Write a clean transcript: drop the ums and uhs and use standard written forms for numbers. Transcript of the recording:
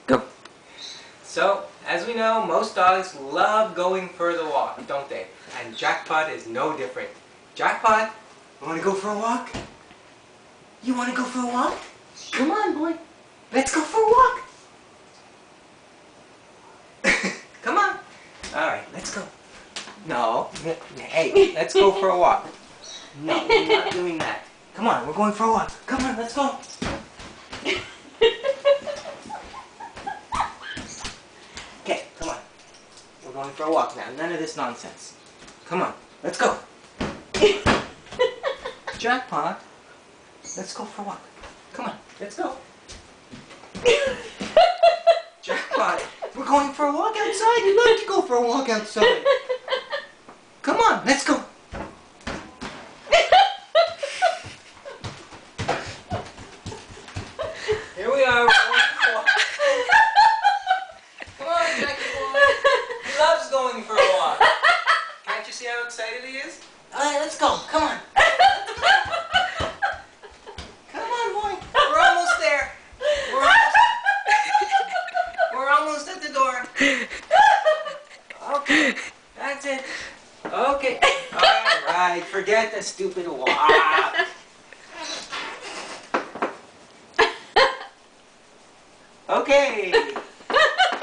Go. So, as we know, most dogs love going for the walk, don't they? And Jackpot is no different. Jackpot, you want to go for a walk? You want to go for a walk? Come on, boy. Let's go for a walk. Come on. All right, let's go. No. Hey, let's go for a walk. No, we're not doing that. Come on, we're going for a walk. Come on, let's go. Okay, come on. We're going for a walk now. None of this nonsense. Come on, let's go. Jackpot, let's go for a walk. Come on, let's go. Jackpot, we're going for a walk outside. You like to go for a walk outside. Come on, let's go. Here we are. We're going for a walk. Come on, Jackie boy. He loves going for a walk. Can't you see how excited he is? All right, let's go. Come on. Come on, boy. We're almost there. We're almost at the door. Okay, that's it. Okay. All right, forget the stupid walk. Okay.